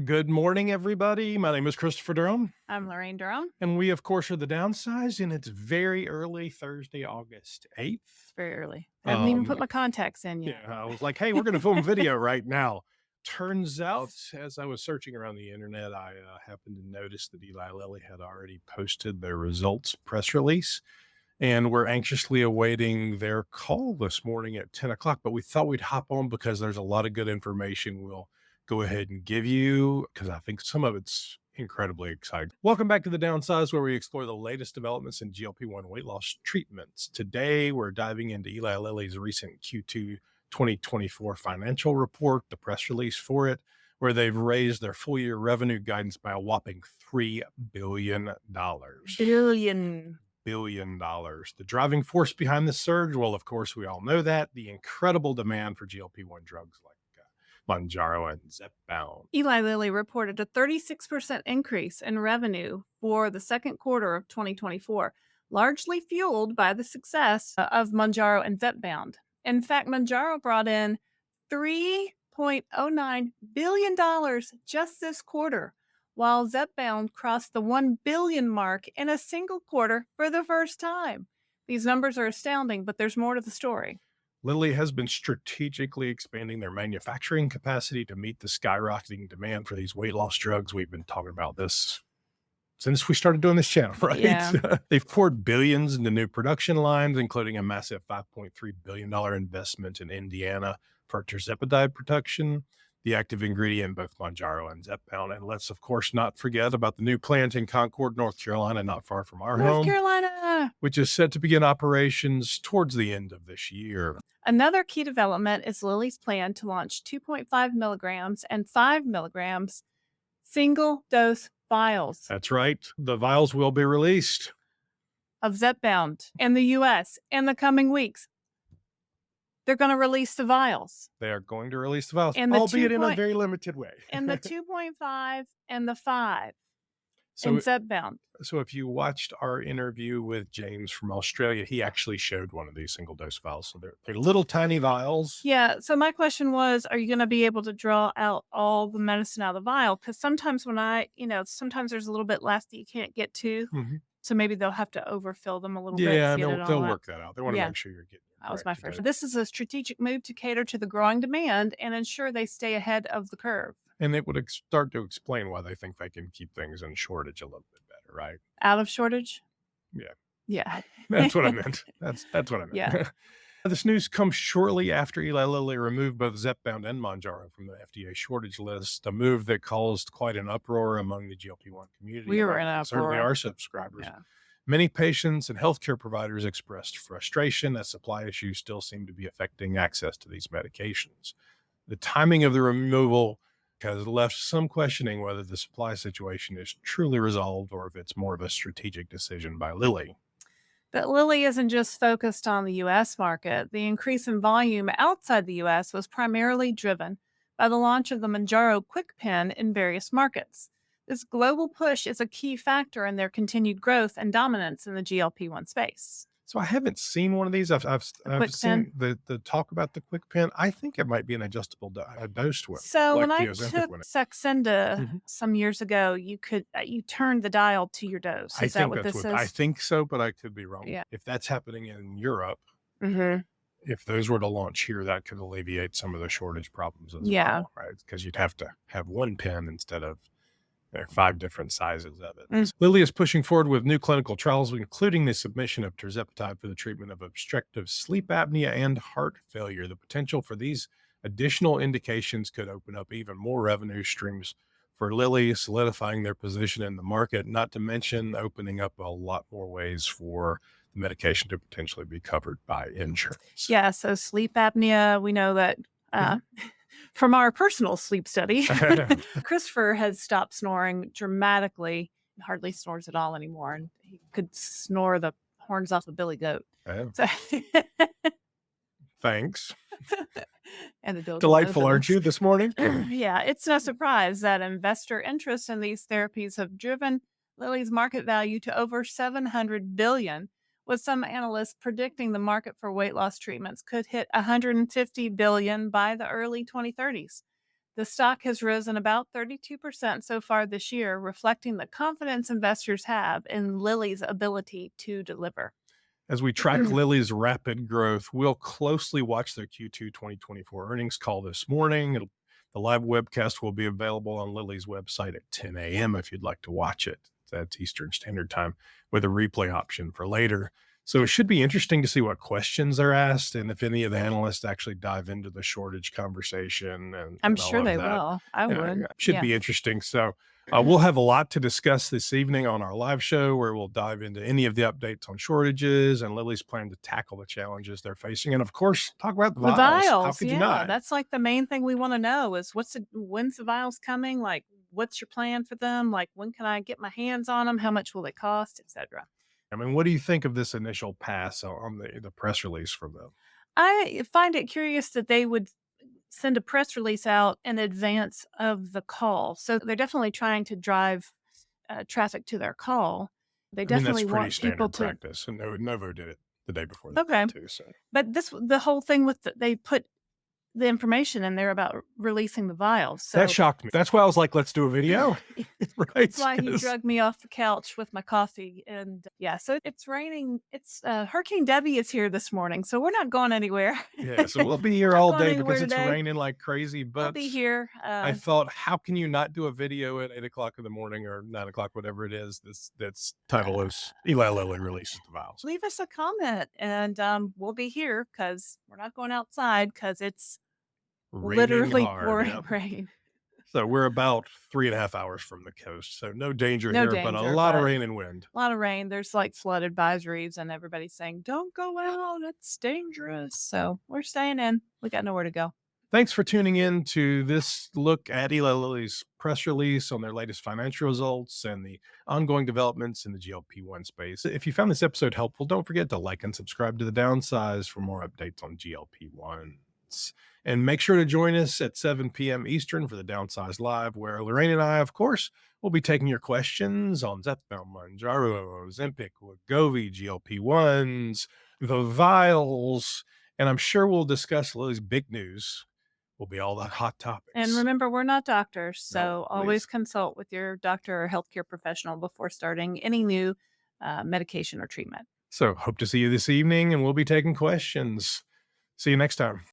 Good morning, everybody. My name is Christopher Durham, I'm Lorraine Durham. and we, of course, are the Downsized, and it's very early Thursday, August 8th. It's very early. I haven't even Um, put my contacts in yet. yeah, I was like, hey, we're going to film video right now. Turns out, as I was searching around the internet, I happened to notice that Eli Lilly had already posted their results press release, and we're anxiously awaiting their call this morning at 10 o'clock. But we thought we'd hop on because there's a lot of good information we'll go ahead and give you because I think some of it's incredibly exciting. Welcome back to the Downsize, where we explore the latest developments in GLP-1 weight loss treatments. Today, we're diving into Eli Lilly's recent Q2 2024 financial report, the press release for it, where they've raised their full year revenue guidance by a whopping $3 billion. Billion dollars. The driving force behind the surge, well, of course, we all know that the incredible demand for GLP-1 drugs like Mounjaro and Zepbound. Eli Lilly reported a 36% increase in revenue for the second quarter of 2024, largely fueled by the success of Mounjaro and Zepbound. In fact, Mounjaro brought in $3.09 billion just this quarter, while Zepbound crossed the $1 billion mark in a single quarter for the first time. These numbers are astounding, but there's more to the story. Lilly has been strategically expanding their manufacturing capacity to meet the skyrocketing demand for these weight loss drugs. We've been talking about this since we started doing this channel, right? Yeah. They've poured billions into new production lines, including a massive $5.3 billion investment in Indiana for tirzepatide production, the active ingredient in both Mounjaro and Zepbound. And let's, of course, not forget about the new plant in Concord, North Carolina, not far from our North home, Carolina. which is set to begin operations towards the end of this year. Another key development is Lilly's plan to launch 2.5 milligrams and 5 milligrams single dose vials That's right. The vials will be released. of Zepbound in the US in the coming weeks. They're going to release the vials. They are going to release the vials, And the albeit in a 2. very limited way. And the 2.5 and the 5 So, in Zepbound. so if you watched our interview with James from Australia, he actually showed one of these single dose vials. So they're little tiny vials. Yeah. So my question was, are you going to be able to draw out all the medicine out of the vial? Because sometimes sometimes there's a little bit left that you can't get to. Mhm. So maybe they'll have to overfill them a little bit. Yeah, to get it they'll all out. work that out. They want to Yeah. make sure you're getting it That was right my together. first. This is a strategic move to cater to the growing demand and ensure they stay ahead of the curve. And it would start to explain why they think they can keep things in shortage a little bit better, right? Out of shortage? Yeah. Yeah. That's what I meant. That's what I meant. Yeah. This news comes shortly after Eli Lilly removed both Zepbound and Mounjaro from the FDA shortage list, a move that caused quite an uproar among the GLP-1 community. We were in an Certainly uproar. our subscribers. Yeah. Many patients and healthcare providers expressed frustration as supply issues still seem to be affecting access to these medications. The timing of the removal has left some questioning whether the supply situation is truly resolved or if it's more of a strategic decision by Lilly. But Lilly isn't just focused on the U.S. market. The increase in volume outside the U.S. was primarily driven by the launch of the Mounjaro KwikPen in various markets. This global push is a key factor in their continued growth and dominance in the GLP-1 space. So I haven't seen one of these. I've seen the talk about the KwikPen. I think it might be an adjustable dosed one. So like when I the Ozempic took one. Saxenda Mhm. some years ago, you turned the dial to your dose. Is that what this is? I think so, but I could be wrong. Yeah. If that's happening in Europe, Mm-hmm. if those were to launch here, that could alleviate some of the shortage problems as Yeah. well, right? Because you'd have to have one pen instead of there are 5 different sizes of it. Mm. Lilly is pushing forward with new clinical trials, including the submission of tirzepatide for the treatment of obstructive sleep apnea and heart failure. The potential for these additional indications could open up even more revenue streams for Lilly, solidifying their position in the market, not to mention opening up a lot more ways for the medication to potentially be covered by insurance. Yeah. So sleep apnea, we know that from our personal sleep study, Christopher has stopped snoring dramatically. He hardly snores at all anymore, and he could snore the horns off a billy goat. Oh, So, thanks. anecdotal Delightful, aren't evidence. you, this morning? Yeah, it's no surprise that investor interest in these therapies have driven Lilly's market value to over $700 billion, with some analysts predicting the market for weight loss treatments could hit $150 billion by the early 2030s. The stock has risen about 32% so far this year, reflecting the confidence investors have in Lilly's ability to deliver. As we track Lilly's rapid growth, we'll closely watch their Q2 2024 earnings call this morning. The live webcast will be available on Lilly's website at 10 a.m. if you'd like to watch it. That's Eastern Standard Time with a replay option for later. So it should be interesting to see what questions are asked and if any of the analysts actually dive into the shortage conversation I'm and all sure of they that. will. I would. Should Yeah. be interesting. So we'll have a lot to discuss this evening on our live show where we'll dive into any of the updates on shortages and Lilly's plan to tackle the challenges they're facing. And of course, talk about the The vials. How vials, could you yeah, not? that's like the main thing we want to know is when's the vials coming? Like, what's your plan for them? Like, when can I get my hands on them? How much will they cost, etc. I mean, what do you think of this initial pass on the press release from them? I find it curious that they would send a press release out in advance of the call. So they're definitely trying to drive traffic to their call. They I mean, that's definitely pretty want people standard to. practice. And Novo did it the day before that Okay, too. So but the whole thing with they put the information in there about releasing the vials. that So shocked me. That's why I was like, let's do a video. Right. that's why he 'Cause- drugged me off the couch with my coffee. And yeah, so it's raining. It's Hurricane Debbie is here this morning, so we're not going anywhere. yeah. So we'll be here Not all going day anywhere because it's today. raining like crazy. I'll But be here. I thought, how can you not do a video at 8 o'clock in the morning or 9 o'clock, whatever it is? That's title is Eli Lilly releases the vials. Leave us a comment, and we'll be here because we're not going outside because it's Raining literally hard. pouring Yep. rain. So we're about 3.5 hours from the coast. So no danger No here, but a danger, lot of but rain and wind. a lot of rain. There's like flood advisories, and everybody's saying, "Don't go out. It's dangerous." So we're staying in. We got nowhere to go. Thanks for tuning in to this look at Eli Lilly's press release on their latest financial results and the ongoing developments in the GLP-1 space. If you found this episode helpful, don't forget to like and subscribe to the Downsized for more updates on GLP-1s. And make sure to join us at 7 p.m. Eastern for the Downsized Live, where Lorraine and I, of course, will be taking your questions on ZepBound, Mounjaro, Ozempic, Wegovy, GLP-1s, the vials, and I'm sure we'll discuss Lilly's big news will be all the hot topics. And remember, we're not doctors, No, so always please. consult with your doctor or healthcare professional before starting any new medication or treatment. So hope to see you this evening, and we'll be taking questions. See you next time.